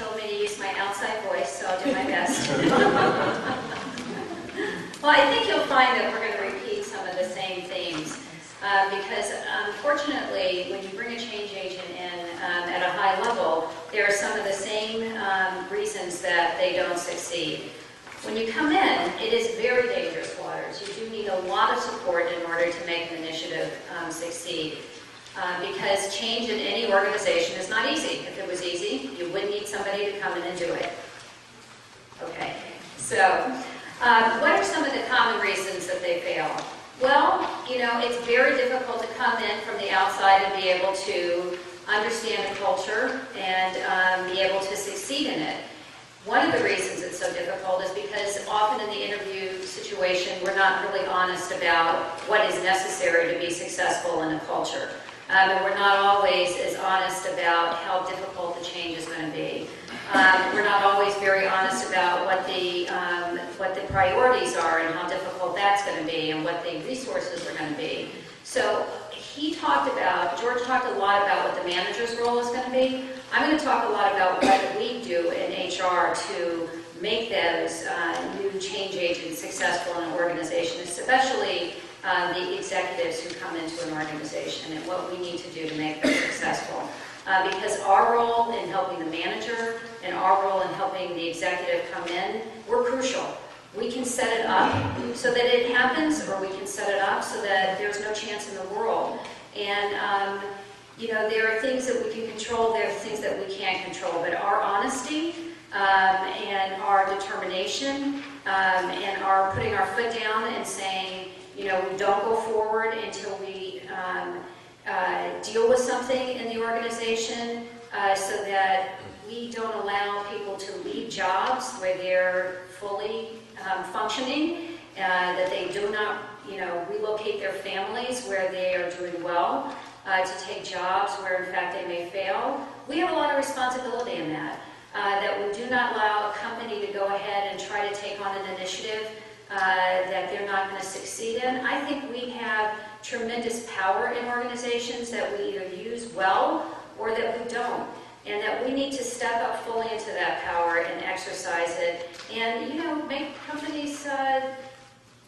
told me to use my outside voice, so I'll do my best. Well, I think you'll find that we're going to repeat some of the same themes because unfortunately, when you bring a change agent in at a high level, there are some of the same reasons that they don't succeed. When you come in, it is very dangerous waters. You do need a lot of support in order to make an initiative succeed. Because change in any organization is not easy. If it was easy, you wouldn't need somebody to come in and do it. Okay, so what are some of the common reasons that they fail? Well, you know, it's very difficult to come in from the outside and be able to understand the culture and be able to succeed in it. One of the reasons it's so difficult is because often in the interview situation, we're not really honest about what is necessary to be successful in a culture. And we're not always as honest about how difficult the change is going to be. We're not always very honest about what the priorities are and how difficult that's going to be and what the resources are going to be. So George talked a lot about what the manager's role is going to be. I'm going to talk a lot about what we do in HR to make those new change agents successful in an organization, especially the executives who come into an organization and what we need to do to make them successful. Because our role in helping the manager and our role in helping the executive come in, we're crucial. We can set it up so that it happens, or we can set it up so that there's no chance in the world. And you know, there are things that we can control, there are things that we can't control, but our honesty and our determination and our putting our foot down and saying, you know, we don't go forward until we deal with something in the organization so that we don't allow people to leave jobs where they're fully functioning, that they do not, you know, relocate their families where they are doing well, to take jobs where in fact they may fail. We have a lot of responsibility in that, that we do not allow a company to go ahead and try to take on an initiative that they're not going to succeed in. I think we have tremendous power in organizations that we either use well or that we don't, and that we need to step up fully into that power and exercise it, and you know, make companies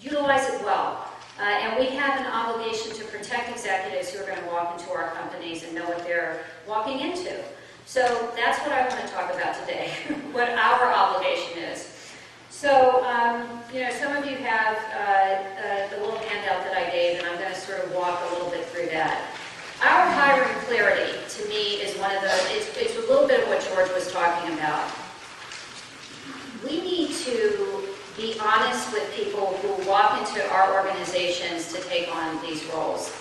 utilize it well. And we have an obligation to protect executives who are going to walk into our companies and know what they're walking into. So that's what I want to talk about today, what our obligation is. So, you know, some of you have the little handout that I gave, and I'm going to sort of walk a little bit through that. Our hiring clarity, to me, is one of the, it's a little bit of what George was talking about. We need to be honest with people who walk into our organizations to take on these roles.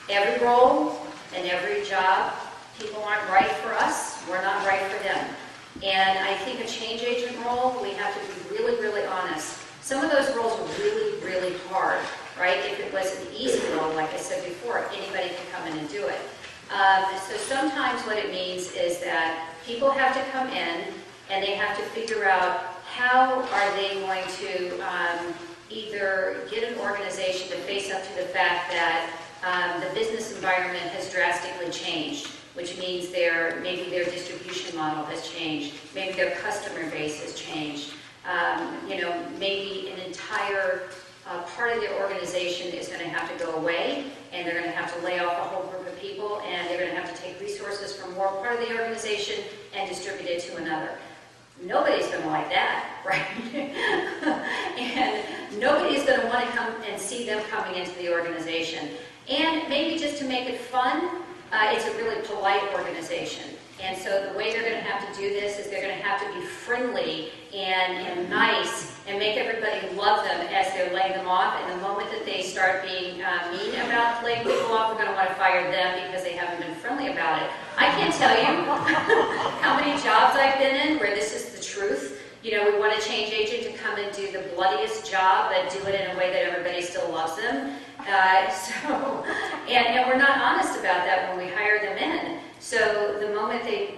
Every role and every job, people aren't right for us, we're not right for them. And I think a change agent role, we have to be really, really honest. Some of those roles are really, really hard, right? If it was an easy role, like I said before, anybody can come in and do it. So sometimes what it means is that people have to come in and they have to figure out how are they going to either get an organization to face up to the fact that the business environment has drastically changed, which means maybe their distribution model has changed, maybe their customer base has changed, you know, maybe an entire part of their organization is going to have to go away, and they're going to have to lay off a whole group of people, and they're going to have to take resources from one part of the organization and distribute it to another. Nobody's going to like that, right? And nobody's going to want to come and see them coming into the organization. And maybe just to make it fun, it's a really polite organization. And so the way they're going to have to do this is they're going to have to be friendly and nice and make everybody love them as they're laying them off. And the moment that they start being mean about laying people off, we're going to want to fire them because they haven't been friendly about it. I can't tell you how many jobs I've been in where this is the truth. You know, we want a change agent to come and do the bloodiest job, but do it in a way that everybody still loves them. And we're not honest about that when we hire them in. So the moment they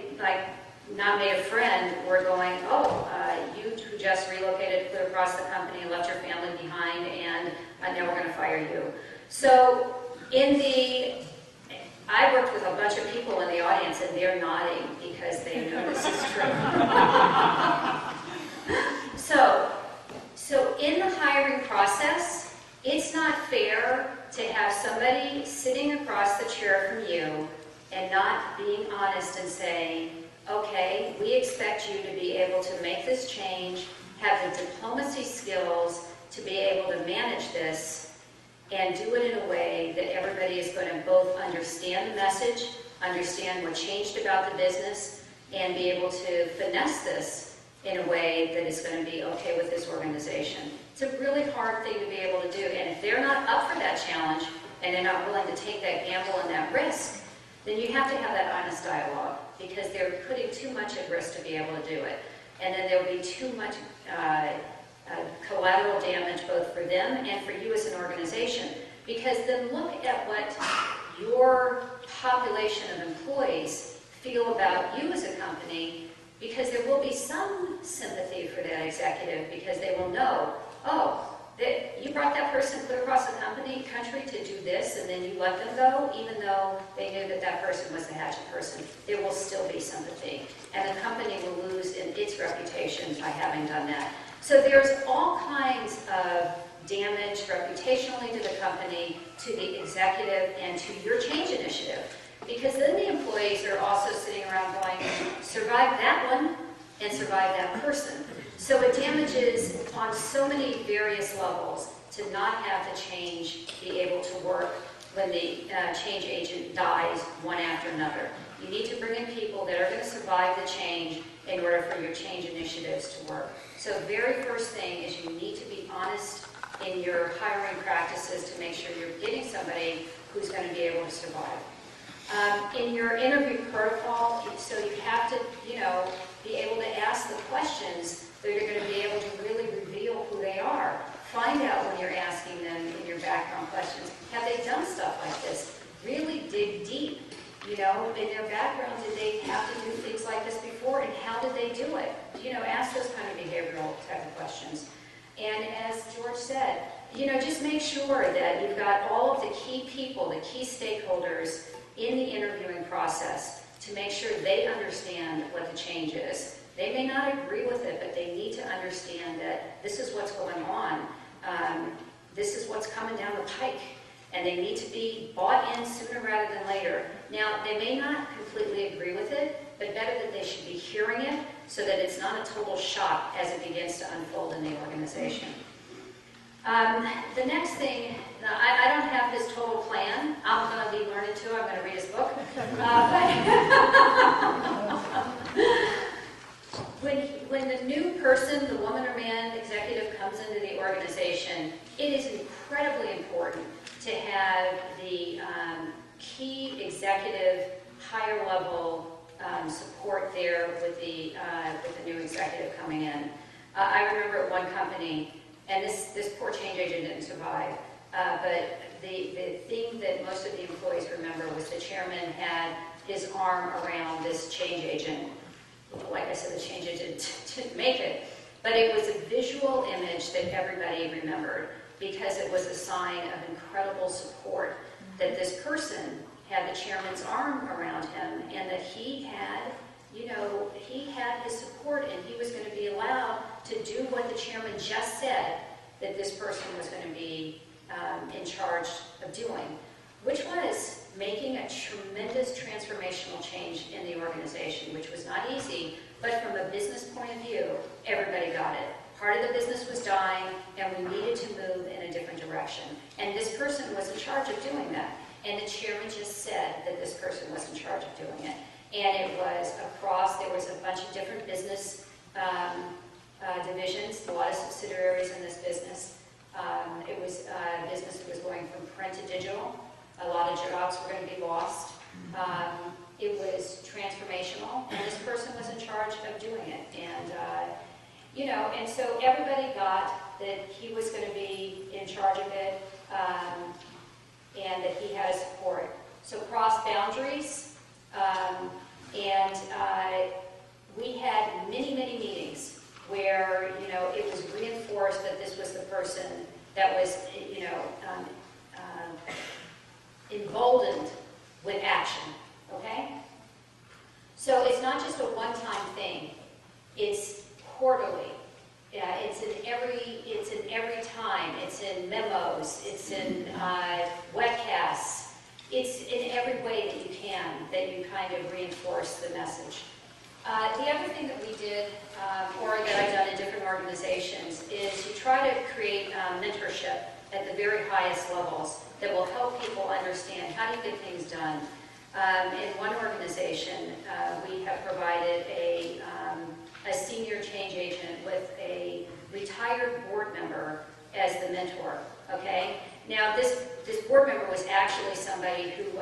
not made a friend, we're going, oh, you who just relocated clear across the company and left your family behind, and now we're going to fire you. So I worked with a bunch of people in the audience, and they're nodding because they know this is true. So in the hiring process, it's not fair to have somebody sitting across the chair from you and not being honest and saying, okay, we expect you to be able to make this change, have the diplomacy skills to be able to manage this, and do it in a way that everybody is going to both understand the message, understand what changed about the business, and be able to finesse this in a way that is going to be okay with this organization. It's a really hard thing to be able to do, and if they're not up for that challenge, and they're not willing to take that gamble and that risk, then you have to have that honest dialogue, because they're putting too much at risk to be able to do it. And then there'll be too much collateral damage both for them and for you as an organization. Because then look at what your population of employees feel about you as a company, because there will be some sympathy for that executive, because they will know, oh, that you brought that person clear across the country to do this, and then you let them go, even though they knew that that person was the hatchet person. There will still be sympathy, and the company will lose in its reputation by having done that. So there's all kinds of damage reputationally to the company, to the executive, and to your change initiative. Because then the employees are also sitting around going, survive that one and survive that person. So it damages on so many various levels to not have the change be able to work when the change agent dies one after another. You need to bring in people that are going to survive the change in order for your change initiatives to work. So the very first thing is you need to be honest in your hiring practices to make sure you're getting somebody who's going to be able to survive. In your interview protocol, so you have to, be able to ask the questions that are going to be able to really reveal who they are. Find out when you're asking them in your background questions, have they done stuff like this? Really dig deep, in their background, did they have to do things like this before, and how did they do it? Ask those kind of behavioral type of questions. And as George said, just make sure that you've got all of the key people, the key stakeholders in the interviewing process to make sure they understand what the change is. They may not agree with it, but they need to understand that this is what's going on. This is what's coming down the pike, and they need to be bought in sooner rather than later. Now, they may not completely agree with it, but better that they should be hearing it so that it's not a total shock as it begins to unfold in the organization. The next thing, I don't have his total plan. I'm going to be learning too. I'm going to read his book. When the new person, the woman or man executive comes into the organization, it is incredibly important to have the key executive, higher level support there with the new executive coming in. I remember at one company, and this poor change agent didn't survive, but the thing that most of the employees remember was the chairman had his arm around this change agent. Like I said, the change agent didn't make it, but it was a visual image that everybody remembered because it was a sign of incredible support that this person had the chairman's arm around him, and that he had, he had his support, and he was going to be allowed to do what the chairman just said that this person was going to be in charge of doing, which was making a tremendous transformational change in the organization, which was not easy, but from a business point of view, everybody got it. Part of the business was dying, and we needed to move in a different direction. And this person was in charge of doing that. And the chairman just said that this person was in charge of doing it. And it was across, there was a bunch of different business divisions, a lot of subsidiaries in this business. It was a business that was going from print to digital. A lot of jobs were going to be lost. It was transformational, and this person was in charge of doing it. And, and so everybody got that he was going to be in charge of it, and that he had support. So cross boundaries, and we had many, many meetings where, it was reinforced that this was the person that was, emboldened with action, okay? So it's not just a one-time thing, it's quarterly. Yeah, it's in every time, it's in memos, it's in webcasts, it's in every way that you can, that you kind of reinforce the message. The other thing that we did, or that I've done in different organizations, is you try to create mentorship at the very highest levels that will help people understand how do you get things done. In one organization, we have provided a senior change agent with a retired board member as the mentor, okay? Now, this board member was actually somebody who was